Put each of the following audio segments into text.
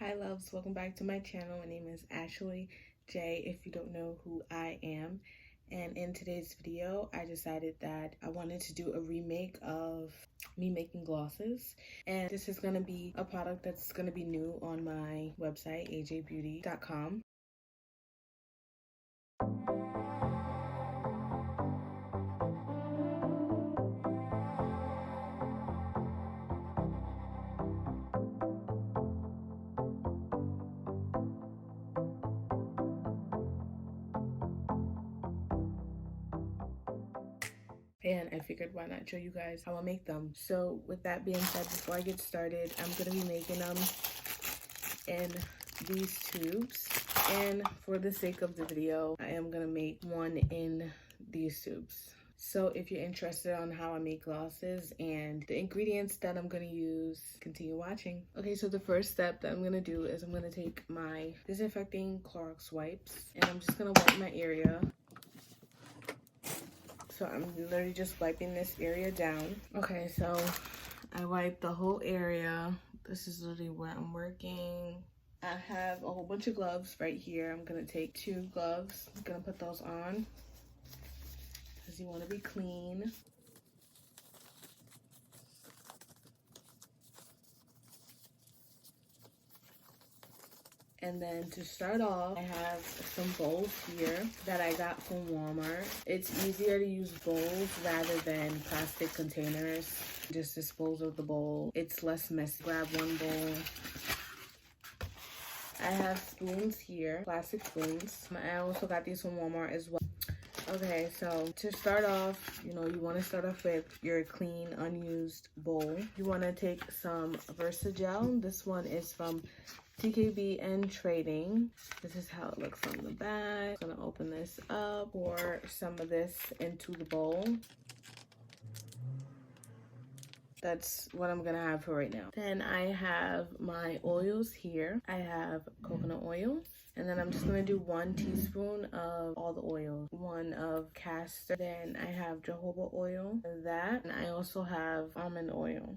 Hi loves, welcome back to my channel. My name is Ashley J, if you don't know who I am. And in today's video, I decided that I wanted to do a remake of me making glosses. And this is going to be a product that's going to be new on my website, ajbeauty.com. And I figured why not show you guys how I make them. So with that being said, before I get started, I'm going to be making them in these tubes. And for the sake of the video, I am going to make one in these tubes. So if you're interested on how I make glosses and the ingredients that I'm going to use, continue watching. Okay, so the first step that I'm going to do is I'm going to take my disinfecting Clorox wipes and I'm just going to wipe my area. So I'm literally just wiping this area down. Okay, so I wiped the whole area. This is literally where I'm working. I have a whole bunch of gloves right here. I'm gonna take 2 gloves. I'm gonna put those on because you want to be clean. And then to start off, I have some bowls here that I got from Walmart. It's easier to use bowls rather than plastic containers. Just dispose of the bowl. It's less messy. Grab one bowl. I have spoons here, plastic spoons. I also got these from Walmart as well. Okay, so to start off, you want to start off with your clean, unused bowl. You want to take some Versagel. This one is from TKB and Trading. This is how it looks on the back. I'm gonna open this up, pour some of this into the bowl. That's what I'm gonna have for right now. Then I have my oils here. I have coconut oil. And then I'm just gonna do 1 teaspoon of all the oil, 1 of castor. Then I have jojoba oil, and I also have almond oil.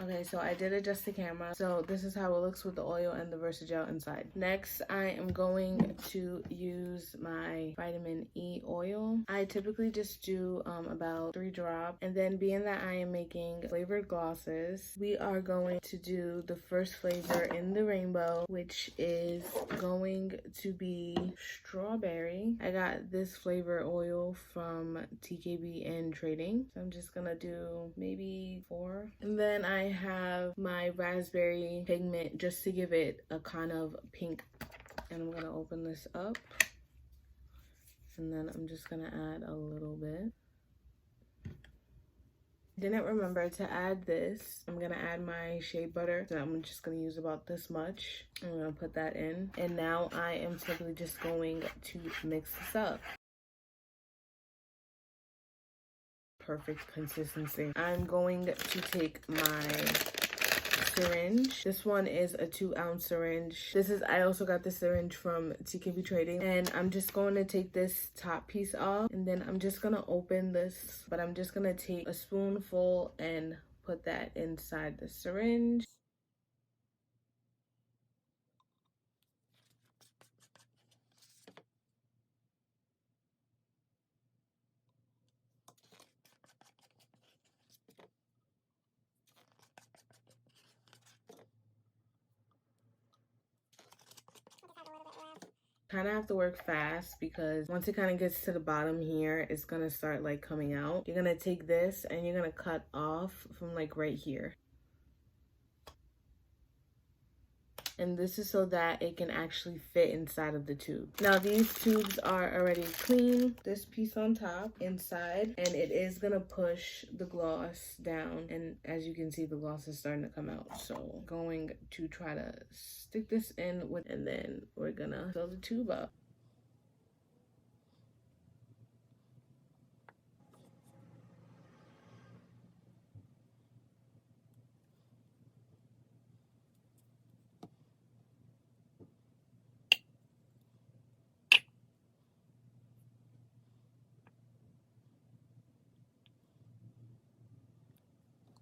Okay, so I did adjust the camera. So this is how it looks with the oil and the Versagel inside. Next, I am going to use my vitamin E oil. I typically just do about 3 drops. And then being that I am making flavored glosses, we are going to do the first flavor in the rainbow, which is going to be strawberry. I got this flavor oil from TKB and Trading. So I'm just gonna do maybe 4. And then I have my raspberry pigment just to give it a kind of pink. And I'm gonna open this up. And then I'm just gonna add a little bit. Didn't remember to add this. I'm gonna add my shea butter. So I'm just gonna use about this much. I'm gonna put that in. And now I am simply just going to mix this up. Perfect consistency. I'm going to take my syringe. This one is a 2-ounce syringe. I also got the syringe from TKB Trading, and I'm just going to take this top piece off, and then I'm just gonna open this, but I'm just gonna take a spoonful and put that inside the syringe. Kind of have to work fast because once it kind of gets to the bottom here, it's gonna start like coming out. You're gonna take this and you're gonna cut off from like right here. And this is so that it can actually fit inside of the tube. Now these tubes are already clean. This piece on top inside, and it is gonna push the gloss down. And as you can see, the gloss is starting to come out. So going to try to stick this in with, and then we're gonna fill the tube up.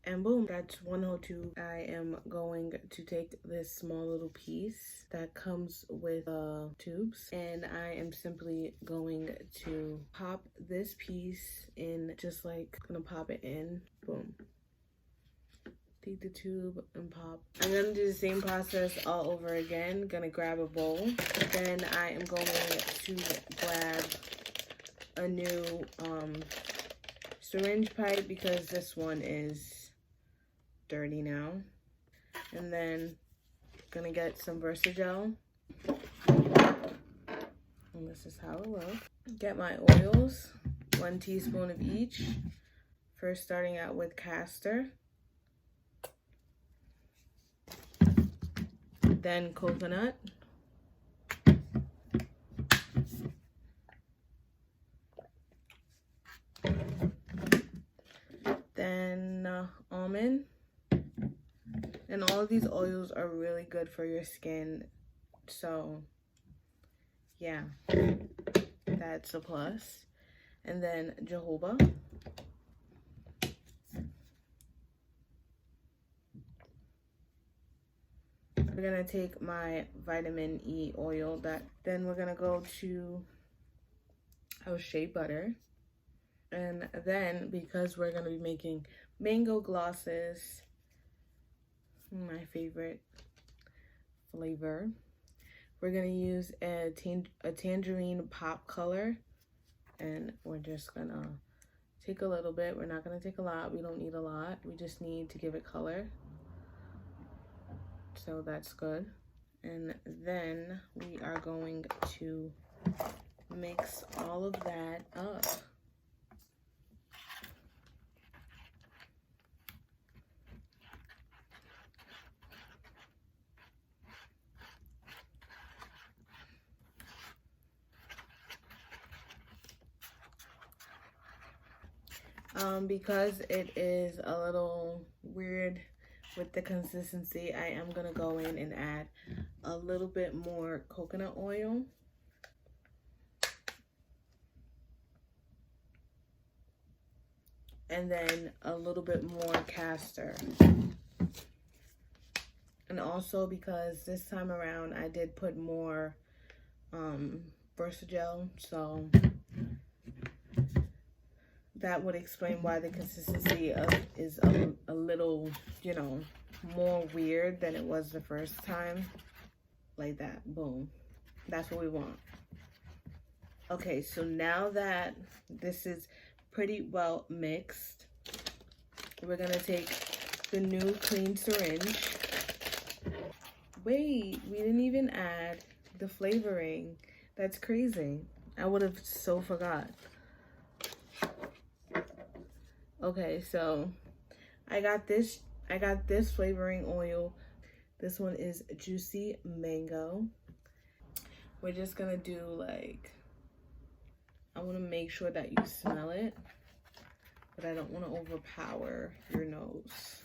And boom, that's one whole tube. I am going to take this small little piece that comes with tubes, and I am simply going to pop this piece in, just like, gonna pop it in, boom. Take the tube and pop. I'm gonna do the same process all over again. Gonna grab a bowl. Then I am going to grab a new syringe pipe because this one is dirty now. And then gonna get some Versagel. And this is how it looks. Get my oils, 1 teaspoon of each. First starting out with castor. Then coconut. Then almond. And all of these oils are really good for your skin. So yeah, that's a plus. And then jojoba. We're gonna take my vitamin E oil, then we're gonna go to our shea butter. And then, because we're gonna be making mango glosses, my favorite flavor, we're gonna use a tangerine pop color. And we're just gonna take a little bit. We're not gonna take a lot. We don't need a lot. We just need to give it color. So that's good. And then we are going to mix all of that up. Because it is a little weird with the consistency, I am gonna go in and add a little bit more coconut oil. And then a little bit more castor. And also because this time around I did put more Versagel, so that would explain why the consistency is a little, you know, more weird than it was the first time. Like that, boom. That's what we want. Okay, so now that this is pretty well mixed, we're gonna take the new clean syringe. Wait, we didn't even add the flavoring. That's crazy. I would have so forgot. Okay, so I got this flavoring oil. This one is juicy mango. We're just gonna do, like, I want to make sure that you smell it, but I don't want to overpower your nose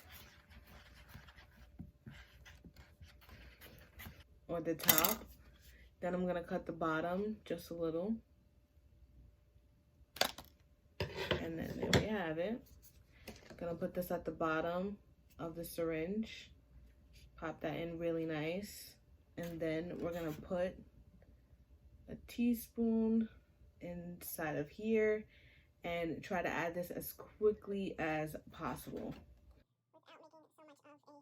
or the top. Then I'm gonna cut the bottom just a little. And then there we have it. Gonna put this at the bottom of the syringe. Pop that in really nice. And then we're gonna put a teaspoon inside of here and try to add this as quickly as possible. Without making so much of a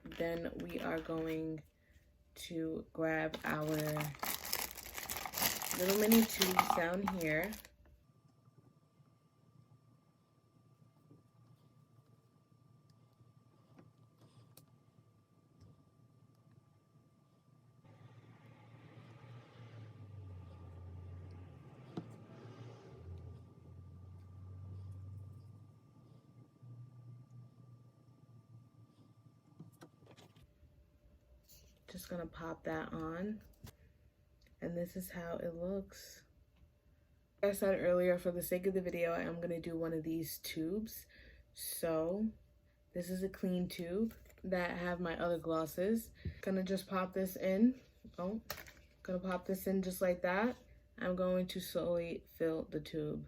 mess. Then we are going to grab our little mini tubes down here. Just gonna pop that on, and this is how it looks. Like I said earlier, for the sake of the video, I am gonna do one of these tubes. So this is a clean tube that have my other glosses. Gonna just pop this in. Oh, Gonna pop this in just like that. I'm going to slowly fill the tube.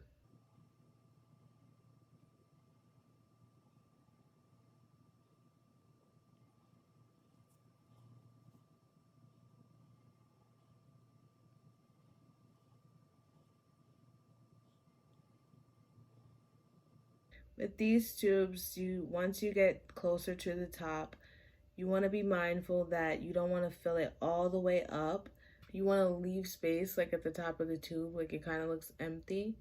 With these tubes, once you get closer to the top, you want to be mindful that you don't want to fill it all the way up. You want to leave space like at the top of the tube, like it kind of looks empty,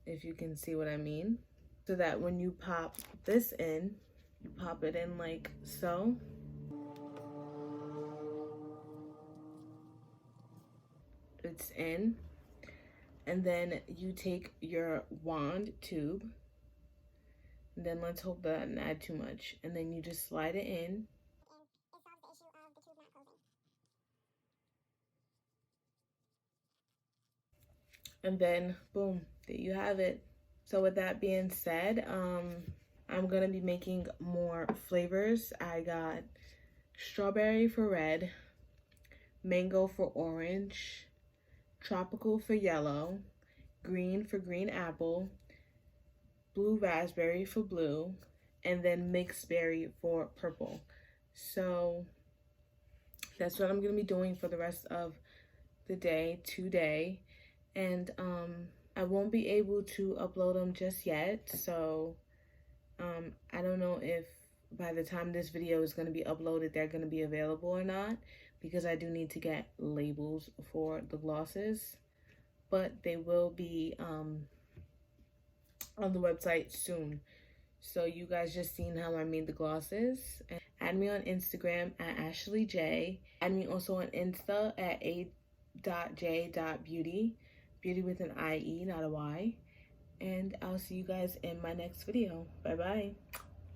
if you can see what I mean. So that when you pop this in, you pop it in like so. It's in. And then you take your wand tube. And then let's hope that doesn't add too much. And then you just slide it in. And then boom, there you have it. So with that being said, I'm gonna be making more flavors. I got strawberry for red, mango for orange, tropical for yellow, green for green apple, blue raspberry for blue, and then mixed berry for purple. So that's what I'm gonna be doing for the rest of the day today. And I won't be able to upload them just yet, so I don't know if by the time this video is going to be uploaded they're going to be available or not, because I do need to get labels for the glosses, but they will be on the website soon. So you guys just seen how I made the glosses. And add me on Instagram at @AshleyJ. Add me also on Insta at a.j.beauty. Beauty with an IE, not a Y. And I'll see you guys in my next video. Bye bye.